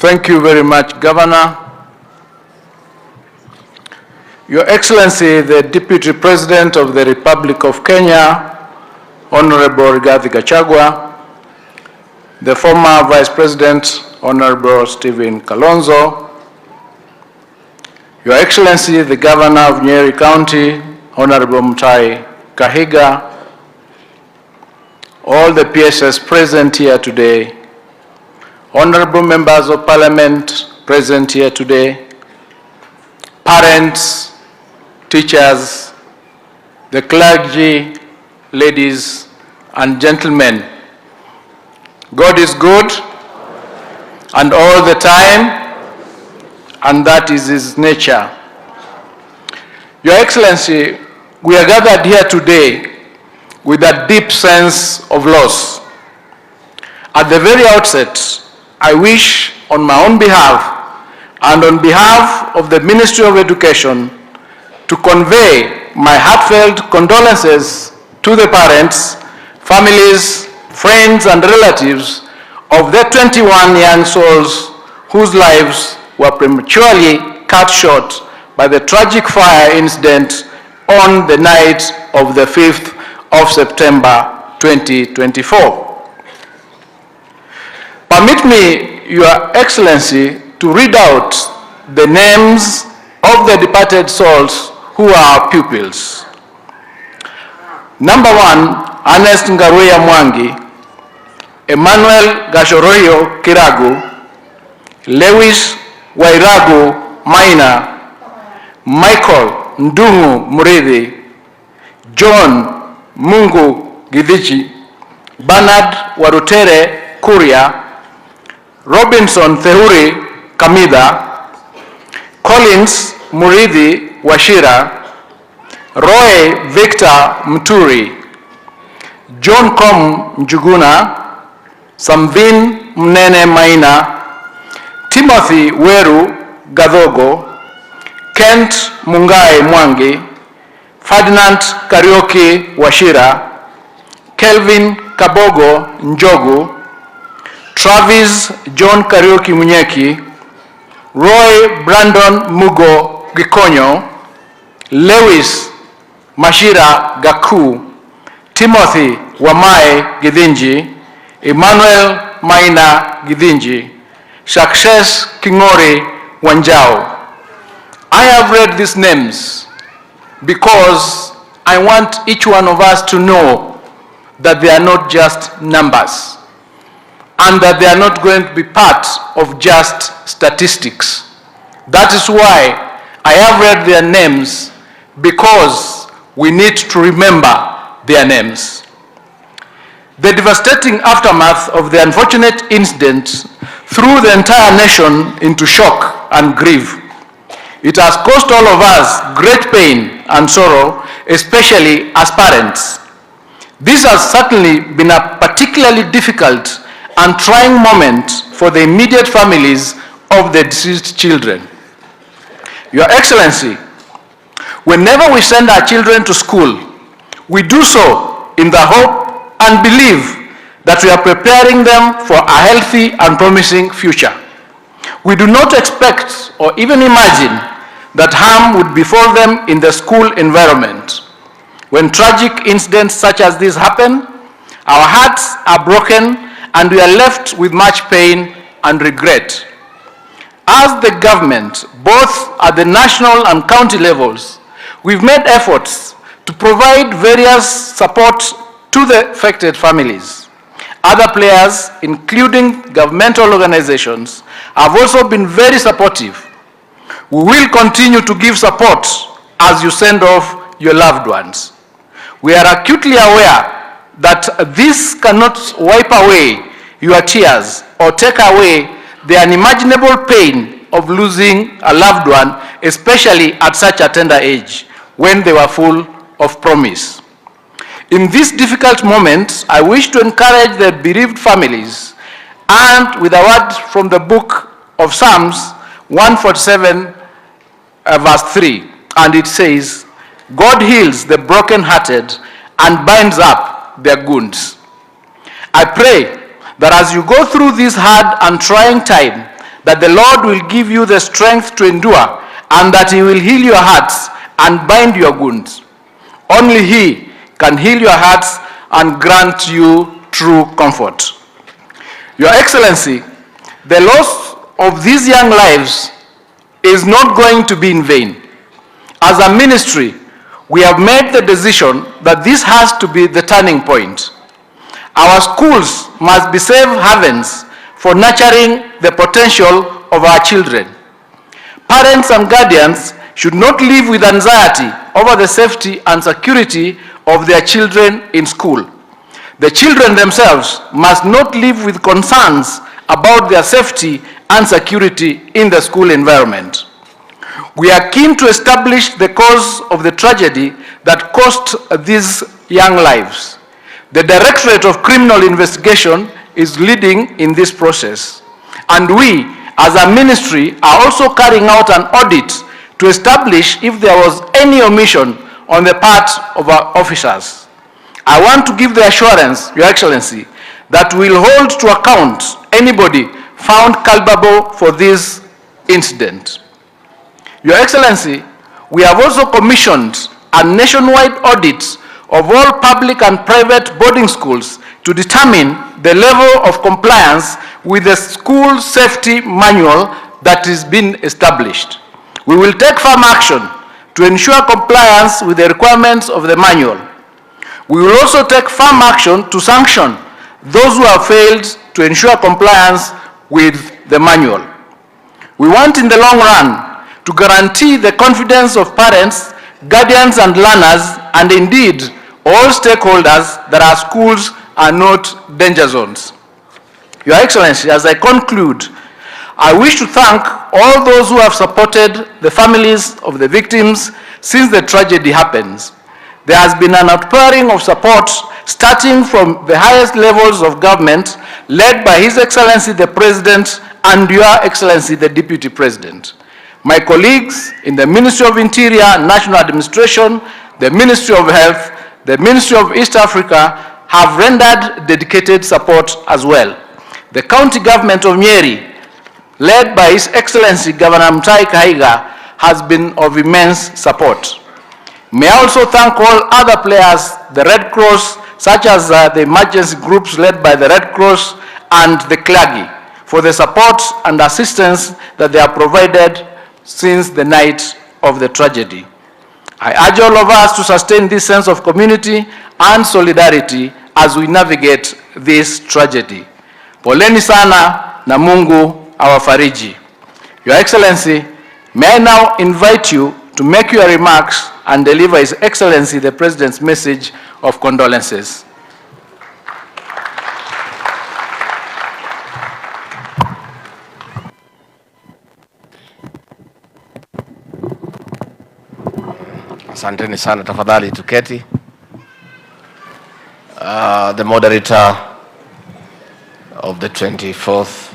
Thank you very much, Governor. Your Excellency, the Deputy President of the Republic of Kenya, Honorable Rigathi Gachagua, the former Vice President, Honorable Stephen Kalonzo, Your Excellency, the Governor of Nyeri County, Honorable Mutahi Kahiga, all the PSS present here today, honorable members of Parliament present here today, parents, teachers, the clergy, ladies and gentlemen. God is good and all the time, and that is His nature. Your Excellency, we are gathered here today with a deep sense of loss. At the very outset, I wish on my own behalf and on behalf of the Ministry of Education to convey my heartfelt condolences to the parents, families, friends and relatives of the 21 young souls whose lives were prematurely cut short by the tragic fire incident on the night of the 5th of September 2024. Permit me, Your Excellency, to read out the names of the departed souls who are our pupils. Number 1, Ernest Ngaruya Mwangi, Emmanuel Gashoroyo Kiragu, Lewis Wairagu Maina, Michael Ndungu Murithi, John Mungu Githichi, Bernard Warutere Kuria, Robinson Thehuri Kamida, Collins Murithi Washira, Roy Victor Mturi, John Com Njuguna, Samvin Mnene Maina, Timothy Weru Gadhogo, Kent Mungai Mwangi, Ferdinand Karioki Washira, Kelvin Kabogo Njogu, Travis John Karioki Munyeki, Roy Brandon Mugo Gikonyo, Lewis Mashira Gaku, Timothy Wamae Githinji, Emmanuel Maina Githinji, Success Kingori Wanjao. I have read these names because I want each one of us to know that they are not just numbers and that they are not going to be part of just statistics. That is why I have read their names, because we need to remember their names. The devastating aftermath of the unfortunate incident threw the entire nation into shock and grief. It has caused all of us great pain and sorrow, especially as parents. This has certainly been a particularly difficult and trying moment for the immediate families of the deceased children. Your Excellency, whenever we send our children to school, we do so in the hope and belief that we are preparing them for a healthy and promising future. We do not expect or even imagine that harm would befall them in the school environment. When tragic incidents such as this happen, our hearts are broken and we are left with much pain and regret. As the government, both at the national and county levels, we've made efforts to provide various support to the affected families. Other players, including governmental organizations, have also been very supportive. We will continue to give support as you send off your loved ones. We are acutely aware that this cannot wipe away your tears or take away the unimaginable pain of losing a loved one, especially at such a tender age, when they were full of promise. In this difficult moment, I wish to encourage the bereaved families, and with a word from the book of Psalms 147, verse 3, and it says, God heals the brokenhearted and binds up their wounds. I pray that as you go through this hard and trying time, that the Lord will give you the strength to endure, and that He will heal your hearts and bind your wounds. Only He can heal your hearts and grant you true comfort. Your Excellency, the loss of these young lives is not going to be in vain. As a ministry, we have made the decision that this has to be the turning point. Our schools must be safe havens for nurturing the potential of our children. Parents and guardians should not live with anxiety over the safety and security of their children in school. The children themselves must not live with concerns about their safety and security in the school environment. We are keen to establish the cause of the tragedy that cost these young lives. The Directorate of Criminal Investigation is leading in this process, and we, as a ministry, are also carrying out an audit to establish if there was any omission on the part of our officers. I want to give the assurance, Your Excellency, that we will hold to account anybody found culpable for this incident. Your Excellency, we have also commissioned a nationwide audit of all public and private boarding schools to determine the level of compliance with the school safety manual that is being established. We will take firm action to ensure compliance with the requirements of the manual. We will also take firm action to sanction those who have failed to ensure compliance with the manual. We want in the long run to guarantee the confidence of parents, guardians and learners, and indeed all stakeholders that our schools are not danger zones. Your Excellency, as I conclude, I wish to thank all those who have supported the families of the victims since the tragedy happens. There has been an outpouring of support starting from the highest levels of government, led by His Excellency the President and Your Excellency the Deputy President. My colleagues in the Ministry of Interior, National Administration, the Ministry of Health, the Ministry of East Africa have rendered dedicated support as well. The county government of Nyeri, led by His Excellency Governor Mutahi has been of immense support. May I also thank all other players, the Red Cross, such as the emergency groups led by the Red Cross and the clergy, for the support and assistance that they have provided since the night of the tragedy. I urge all of us to sustain this sense of community and solidarity as we navigate this tragedy. Poleni sana na Mungu awafariji. Your Excellency, may I now invite you to make your remarks and deliver His Excellency the President's message of condolences. Asanteni sana, tafadhali tuketi. The moderator of the 24th